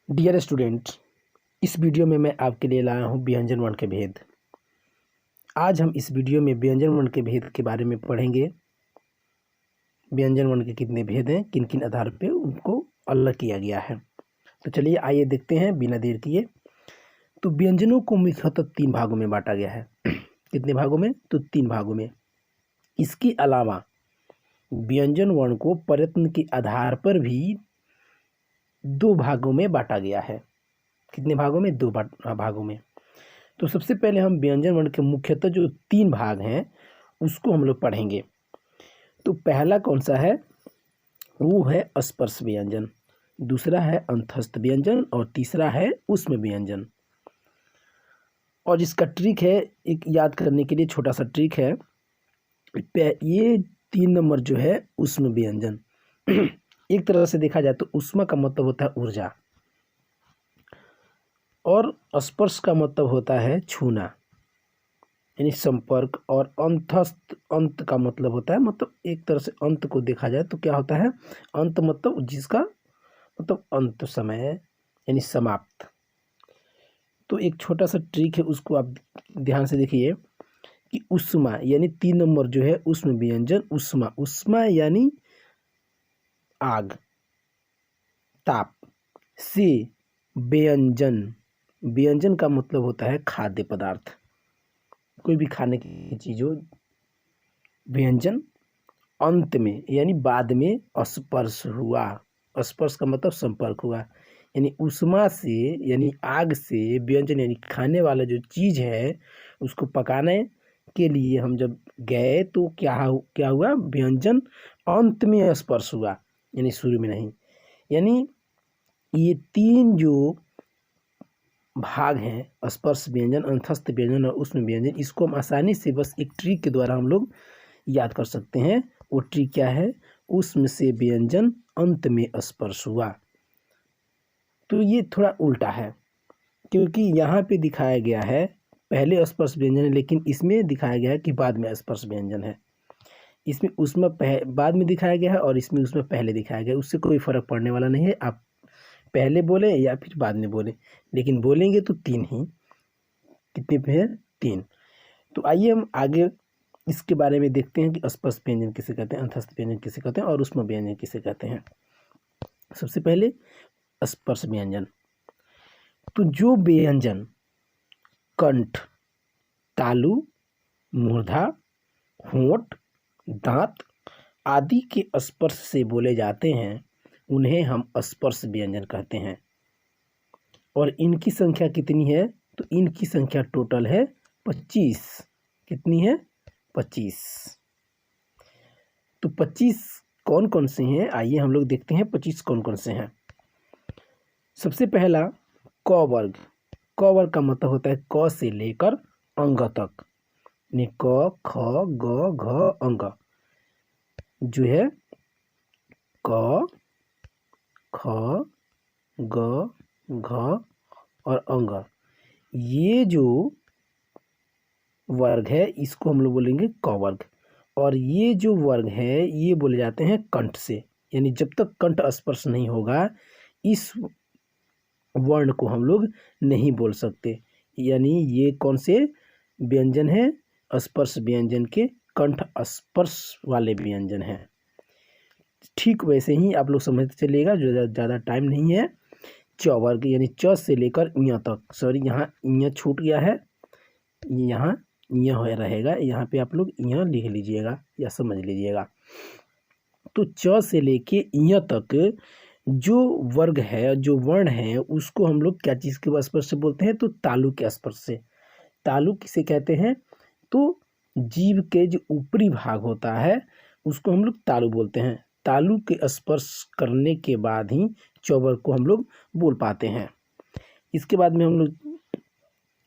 Dear student, इस video में मैं आपके लिए लाया हूँ व्यंजन वर्ण के भेद। आज हम इस वीडियो में व्यंजन वर्ण के भेद के बारे में पढ़ेंगे। व्यंजन वर्ण के कितने भेद हैं, किन किन आधार पे उनको अलग किया गया है। तो चलिए आइए देखते हैं बिना देर किए। तो व्यंजनों को मुख्यतः 3 भागों में बांटा गया है। कितने भागों में? तो 3 भागों में। इसके अलावा व्यंजन वर्ण को प्रयत्न के आधार पर भी 2 भागों में बांटा गया है। कितने भागों में? 2 भागों में। तो सबसे पहले हम व्यंजन वर्ण के मुख्यतः जो 3 भाग हैं उसको हम लोग पढ़ेंगे। तो पहला कौन सा है? वो है स्पर्श व्यंजन, दूसरा है अंतस्थ व्यंजन और तीसरा है ऊष्म व्यंजन। और इसका ट्रिक है, एक याद करने के लिए छोटा सा ट्रिक है। ये 3 नंबर जो है ऊष्म व्यंजन। एक तरह से देखा जाए तो ऊष्मा का मतलब होता है ऊर्जा और स्पर्श का मतलब होता है छूना यानी संपर्क, और अंतस्थ अंत का मतलब होता है, मतलब एक तरह से अंत को देखा जाए तो क्या होता है? अंत मतलब जिसका मतलब अंत समय यानी समाप्त। तो एक छोटा सा ट्रिक है, उसको आप ध्यान से देखिए कि उष्मा यानी 3 नंबर जो है ऊष्म व्यंजन। उष्मा, उष्मा यानी आग, ताप से व्यंजन, व्यंजन का मतलब होता है खाद्य पदार्थ, कोई भी खाने की चीज़ हो। व्यंजन अंत में यानी बाद में स्पर्श हुआ, स्पर्श का मतलब संपर्क हुआ, यानी उष्मा से यानी आग से व्यंजन यानी खाने वाला जो चीज़ है उसको पकाने के लिए हम जब गए तो क्या हुआ? व्यंजन अंत में स्पर्श हुआ यानी शुरू में नहीं। यानी ये 3 जो भाग हैं, स्पर्श व्यंजन, अंतस्थ व्यंजन और ऊष्म व्यंजन, इसको हम आसानी से बस एक ट्रिक के द्वारा हम लोग याद कर सकते हैं। वो ट्रिक क्या है? ऊष्म से व्यंजन अंत में स्पर्श हुआ। तो ये थोड़ा उल्टा है, क्योंकि यहाँ पे दिखाया गया है पहले स्पर्श व्यंजन है, लेकिन इसमें दिखाया गया है कि बाद में स्पर्श व्यंजन है। इसमें ऊष्मा बाद में दिखाया गया है और इसमें ऊष्मा पहले दिखाया गया है। उससे कोई फर्क पड़ने वाला नहीं है, आप पहले बोले या फिर बाद में बोले, लेकिन बोलेंगे तो 3 ही। कितने पे है? 3। तो आइए हम आगे इसके बारे में देखते हैं कि स्पर्श व्यंजन किसे कहते हैं, अंतस्थ व्यंजन किसे कहते हैं और ऊष्म व्यंजन किसे कहते हैं। सबसे पहले स्पर्श व्यंजन। तो जो व्यंजन कंठ, तालु, मूर्धा, होंठ, दांत आदि के स्पर्श से बोले जाते हैं उन्हें हम स्पर्श व्यंजन कहते हैं। और इनकी संख्या कितनी है? तो इनकी संख्या टोटल है 25। कितनी है? 25। तो 25 कौन कौन से हैं? आइए हम लोग देखते हैं 25 कौन कौन से हैं। सबसे पहला क वर्ग। क वर्ग का मतलब होता है क से लेकर अंग तक, यानी क, ख, ग, घ, अंग जो है क, ख, ग, घ और अंग। ये जो वर्ग है इसको हम लोग बोलेंगे क वर्ग। और ये जो वर्ग है ये बोले जाते हैं कंठ से, यानी जब तक कंठ स्पर्श नहीं होगा इस वर्ण को हम लोग नहीं बोल सकते। यानी ये कौन से व्यंजन है? स्पर्श व्यंजन के कंठ स्पर्श वाले व्यंजन हैं। ठीक वैसे ही आप लोग समझते चलिएगा, जो ज़्यादा टाइम नहीं है। च वर्ग यानी च से लेकर ञ तक, सॉरी यहाँ ञ छूट गया है, यहाँ ञ रहेगा, यहाँ पे आप लोग ञ लिख लीजिएगा या समझ लीजिएगा। तो च से लेके ञ तक जो वर्ग है, जो वर्ण है, उसको हम लोग क्या चीज़ के स्पर्श से बोलते हैं? तो तालु के स्पर्श से। तालु किसे कहते हैं? तो जीभ के जो ऊपरी भाग होता है उसको हम लोग तालु बोलते हैं। तालु के स्पर्श करने के बाद ही च वर्ग को हम लोग बोल पाते हैं। इसके बाद में हम लोग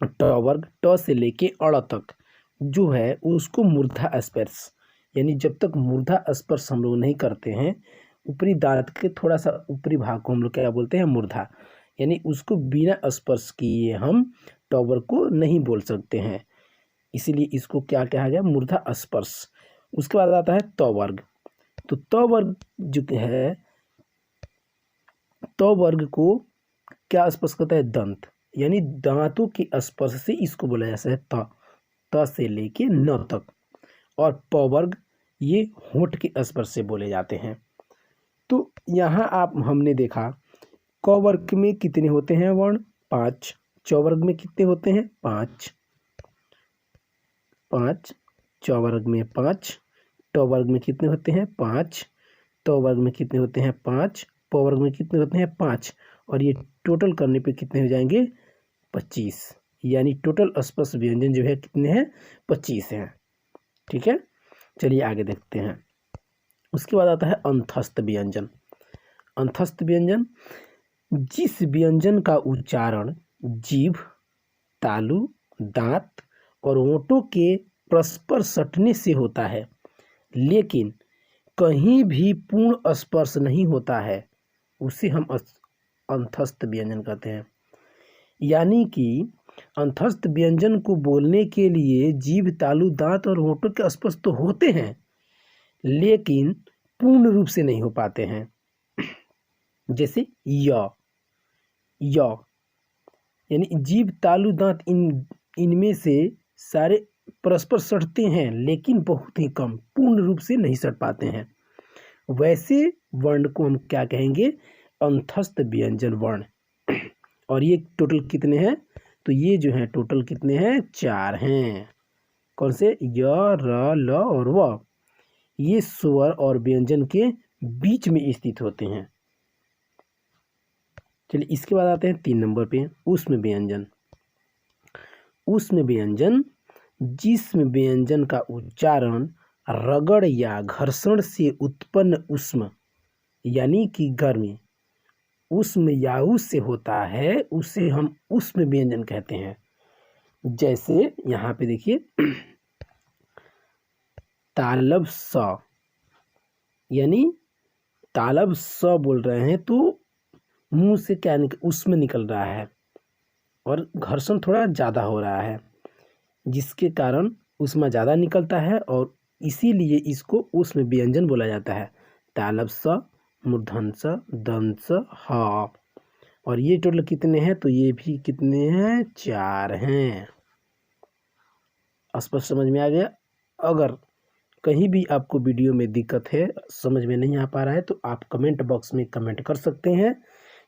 ट वर्ग, ट से लेके अड़ तक जो है उसको मूर्धा स्पर्श, यानी जब तक मूर्धा स्पर्श हम लोग नहीं करते हैं, ऊपरी दांत के थोड़ा सा ऊपरी भाग को हम लोग क्या बोलते हैं? मूर्धा, यानी उसको बिना स्पर्श किए हम ट वर्ग को नहीं बोल सकते हैं, इसीलिए इसको क्या कहा गया? मूर्धा स्पर्श। उसके बाद आता है त वर्ग। तो त वर्ग जो है, त वर्ग को क्या स्पर्श करता है? दंत, यानी दांतों के स्पर्श से इसको बोला जाता है त से लेके न तक। और प वर्ग ये होंठ के स्पर्श से बोले जाते हैं। तो यहाँ हमने देखा क वर्ग में कितने होते हैं वर्ण? 5। च वर्ग में कितने होते हैं? 5। च वर्ग में 5। ट वर्ग में कितने होते हैं? 5। त वर्ग में कितने होते हैं? 5। प वर्ग में कितने होते हैं? 5। और ये टोटल करने पे कितने हो जाएंगे? 25। यानी टोटल स्पर्श व्यंजन जो है कितने हैं? 25 हैं। ठीक है, चलिए आगे देखते हैं। उसके बाद आता है अंतस्थ व्यंजन। अंतस्थ व्यंजन जिस व्यंजन का उच्चारण जीभ, तालु, दांत और होंठों के परस्पर सटने से होता है, लेकिन कहीं भी पूर्ण स्पर्श नहीं होता है, उसे हम अंतस्थ व्यंजन कहते हैं। यानी कि अंतस्थ व्यंजन को बोलने के लिए जीभ, तालु, दांत और होंठों के स्पर्श तो होते हैं, लेकिन पूर्ण रूप से नहीं हो पाते हैं। जैसे य यानी जीभ, तालु, दांत इनमें से सारे परस्पर सटते हैं, लेकिन बहुत ही कम, पूर्ण रूप से नहीं सट पाते हैं। वैसे वर्ण को हम क्या कहेंगे? अंतस्थ व्यंजन वर्ण। और ये टोटल कितने हैं? तो ये जो है टोटल कितने हैं? 4 हैं। कौन से? य, र, ल और व। ये स्वर और व्यंजन के बीच में स्थित होते हैं। चलिए इसके बाद आते हैं 3 नंबर पे, ऊष्म व्यंजन। ऊष्म व्यंजन जिस व्यंजन का उच्चारण रगड़ या घर्षण से उत्पन्न ऊष्म यानी कि गर्मी ऊष्म यायु से होता है, उसे हम ऊष्म व्यंजन कहते हैं। जैसे यहाँ पे देखिए तालब स, यानी तालब स बोल रहे हैं तो मुंह से क्या ऊष्म निकल रहा है और घर्षण थोड़ा ज़्यादा हो रहा है, जिसके कारण ऊष्मा ज़्यादा निकलता है और इसीलिए इसको ऊष्म व्यंजन बोला जाता है। तालब स, मूर्धन स, दंत स, ह। और ये टोटल कितने हैं? तो ये भी कितने हैं? 4 हैं। स्पष्ट समझ में आ गया? अगर कहीं भी आपको वीडियो में दिक्कत है, समझ में नहीं आ पा रहा है, तो आप कमेंट बॉक्स में कमेंट कर सकते हैं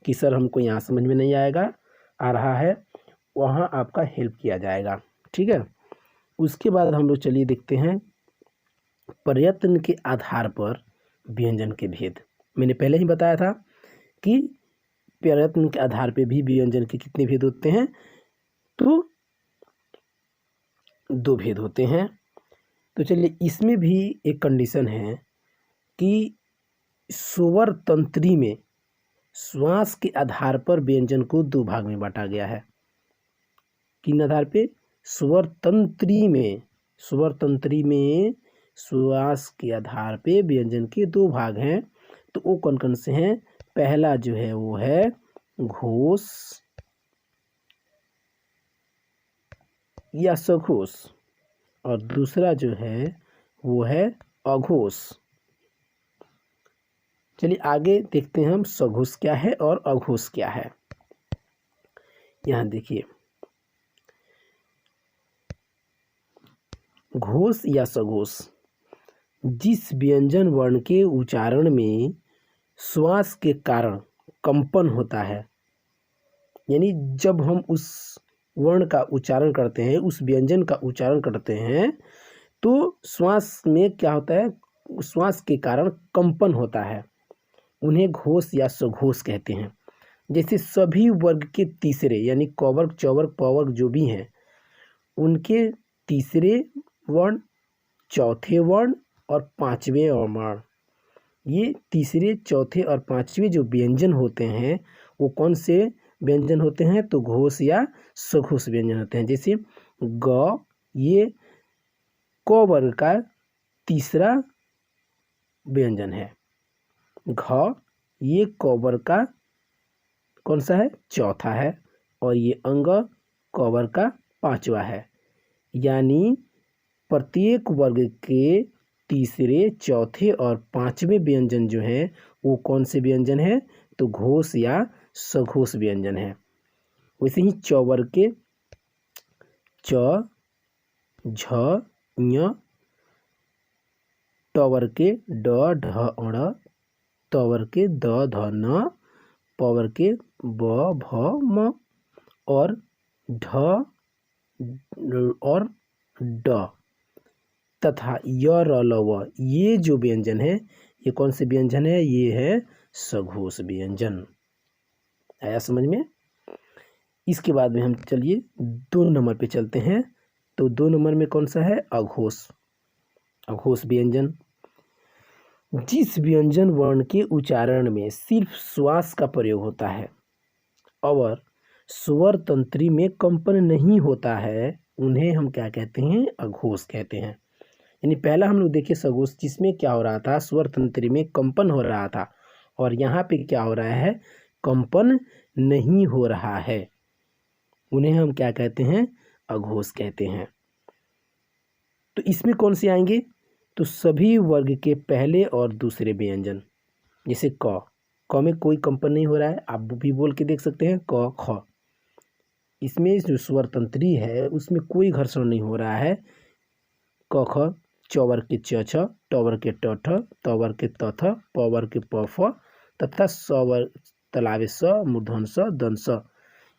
कि सर हमको यहाँ समझ में नहीं आ रहा है, वहाँ आपका हेल्प किया जाएगा। ठीक है, उसके बाद हम लोग चलिए देखते हैं प्रयत्न के आधार पर व्यंजन के भेद। मैंने पहले ही बताया था कि प्रयत्न के आधार पर भी व्यंजन के कितने भेद होते हैं? तो 2 भेद होते हैं। तो चलिए इसमें भी एक कंडीशन है कि स्वर तंत्री में श्वास के आधार पर व्यंजन को 2 भाग में बांटा गया है। किन आधार पे? स्वर तंत्री में श्वास के आधार पे व्यंजन के 2 भाग हैं। तो वो कौन कौन से हैं? पहला जो है वो है घोष या सघोष और दूसरा जो है वो है अघोष। चलिए आगे देखते हैं हम सघोष क्या है और अघोष क्या है। यहाँ देखिए घोष या सघोष जिस व्यंजन वर्ण के उच्चारण में श्वास के कारण कंपन होता है, यानी जब हम उस वर्ण का उच्चारण करते हैं, उस व्यंजन का उच्चारण करते हैं, तो श्वास में क्या होता है? श्वास के कारण कंपन होता है, उन्हें घोष या सघोष कहते हैं। जैसे सभी वर्ग के तीसरे यानी क वर्ग, च वर्ग, प वर्ग जो भी हैं, उनके तीसरे वर्ण, चौथे वर्ण और 5वें वर्ण, ये तीसरे, चौथे और 5वें जो व्यंजन होते हैं वो कौन से व्यंजन होते हैं? तो घोष या सघोष व्यंजन होते हैं। जैसे ग, ये क वर्ग का तीसरा व्यंजन है। घ, ये क वर्ग का कौन सा है? चौथा है। और ये अंग क वर्ग का 5वां है। यानी प्रत्येक वर्ग के तीसरे, चौथे और 5वें व्यंजन जो हैं वो कौन से व्यंजन हैं? तो घोष या सघोष व्यंजन है। वैसे ही च वर्ग के च, झ, ञ, ट वर्ग के ड, ढ, ण, त वर्ग के द, ध, न, प वर्ग के ब, भ, म और ढ और ड तथा य, र, ल, व, ये जो व्यंजन है ये कौन से व्यंजन है? ये है सघोष व्यंजन। आया समझ में? इसके बाद में हम चलिए 2 नंबर पे चलते हैं। तो 2 नंबर में कौन सा है? अघोष। अघोष व्यंजन, जिस व्यंजन वर्ण के उच्चारण में सिर्फ श्वास का प्रयोग होता है और स्वर तंत्री में कंपन नहीं होता है, उन्हें हम क्या कहते हैं? अघोष कहते हैं। यानी पहला हम लोग देखिए सघोष, जिसमें क्या हो रहा था? स्वर तंत्री में कंपन हो रहा था और यहाँ पे क्या हो रहा है? कंपन नहीं हो रहा है, उन्हें हम क्या कहते हैं? अघोष कहते हैं। तो इसमें कौन से आएंगे? तो सभी वर्ग के पहले और दूसरे व्यंजन, जैसे क में कोई कंपन नहीं हो रहा है, आप भी बोल के देख सकते हैं क, ख। इसमें जो स्वर तंत्री है उसमें कोई घर्षण नहीं हो रहा है। क, ख, च वर्ग के च, छ, ट वर्ग के ट, ठ, त वर्ग के त, थ, प वर्ग के प, फ तथा स वर्ग तलावे स, मूर्धन स, दन स,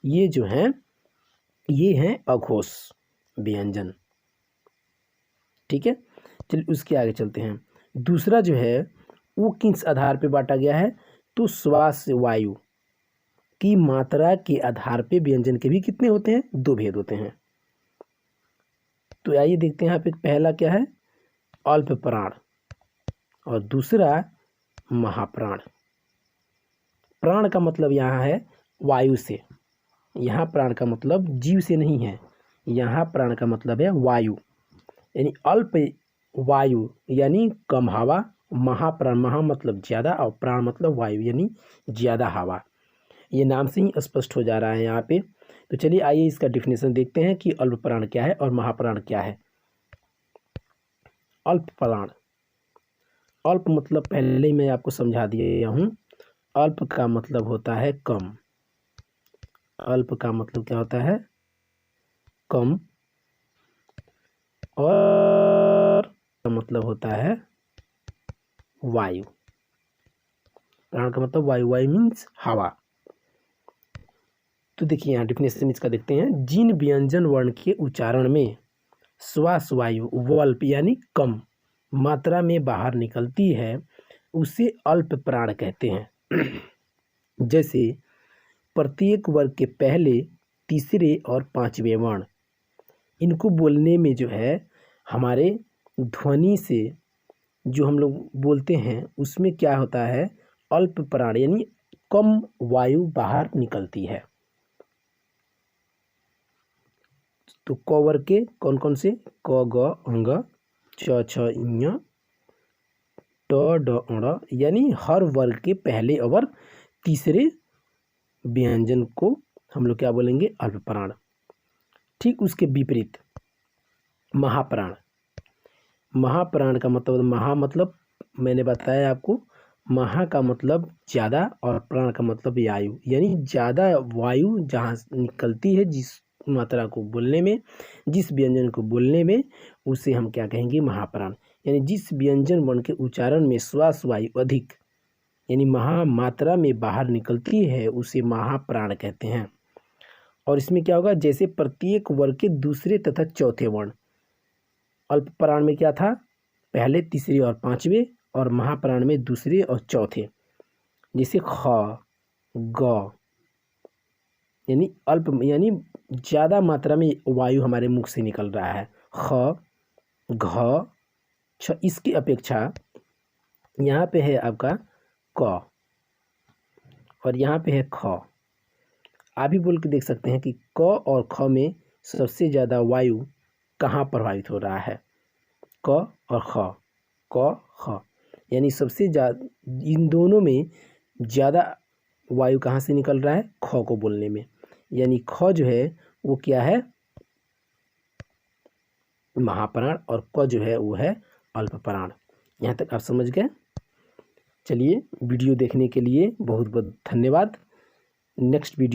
ये जो हैं ये हैं अघोष व्यंजन। ठीक है, चलिए उसके आगे चलते हैं। दूसरा जो है वो किस आधार पे बांटा गया है? तो श्वास वायु की मात्रा के आधार पे व्यंजन के भी कितने होते हैं? 2 भेद होते हैं। तो आइए देखते हैं यहाँ पे पहला क्या है? अल्प प्राण और दूसरा महाप्राण। प्राण का मतलब यहाँ है वायु से, यहाँ प्राण का मतलब जीव से नहीं है, यहाँ प्राण का मतलब है वायु, यानी अल्प वायु यानी कम हवा, महाप्राण, महा मतलब ज़्यादा और प्राण मतलब वायु यानी ज़्यादा हवा। ये नाम से ही स्पष्ट हो जा रहा है यहाँ पे। तो चलिए आइए इसका डिफिनेशन देखते हैं कि अल्प प्राण क्या है और महाप्राण क्या है। अल्प प्राण, अल्प मतलब पहले ही मैं आपको समझा दिया हूँ। अल्प का मतलब होता है कम, अल्प का मतलब क्या होता है? कम, और का मतलब होता है वायु। प्राण का मतलब वायु, वायु मीन्स हवा। तो देखिए यहाँ डिफिनेशन इसका देखते हैं। जिन व्यंजन वर्ण के उच्चारण में श्वास वायु वल्प यानी कम मात्रा में बाहर निकलती है उसे अल्प प्राण कहते हैं। जैसे प्रत्येक वर्ग के पहले, तीसरे और पांचवें वर्ण, इनको बोलने में जो है हमारे ध्वनि से जो हम लोग बोलते हैं उसमें क्या होता है? अल्प प्राण यानी कम वायु बाहर निकलती है। तो क वर्ग के कौन कौन से? क, ग, अंग, च, छ, ञ, ट, ड, ण, यानी हर वर्ग के पहले और तीसरे व्यंजन को हम लोग क्या बोलेंगे? अल्प प्राण। ठीक उसके विपरीत महाप्राण। महाप्राण का मतलब, महा मतलब मैंने बताया आपको, महा का मतलब ज़्यादा और प्राण का मतलब वायु, यानी ज़्यादा वायु जहाँ निकलती है जिस मात्रा को बोलने में, जिस व्यंजन को बोलने में, उसे हम क्या कहेंगे? महाप्राण। यानी जिस व्यंजन वर्ण के उच्चारण में श्वास वायु अधिक यानी महा मात्रा में बाहर निकलती है उसे महाप्राण कहते हैं। और इसमें क्या होगा? जैसे प्रत्येक वर्ग के दूसरे तथा चौथे वर्ण, अल्प प्राण में क्या था? पहले, तीसरे और पांचवे, और महाप्राण में दूसरे और चौथे। जैसे ख, ग, यानी अल्प यानी ज़्यादा मात्रा में वायु हमारे मुख से निकल रहा है। ख, घ, छ, इसकी अपेक्षा यहाँ पे है आपका क और यहाँ पे है ख। आप भी बोल के देख सकते हैं कि क और ख में सबसे ज़्यादा वायु कहाँ प्रभावित हो रहा है? क और ख, क, ख, यानी सबसे ज़्यादा इन दोनों में ज़्यादा वायु कहाँ से निकल रहा है? ख को बोलने में। यानी ख जो है वो क्या है? महाप्राण, और क जो है वो है अल्प प्राण। यहाँ तक आप समझ गए? चलिए, वीडियो देखने के लिए बहुत बहुत धन्यवाद। Next video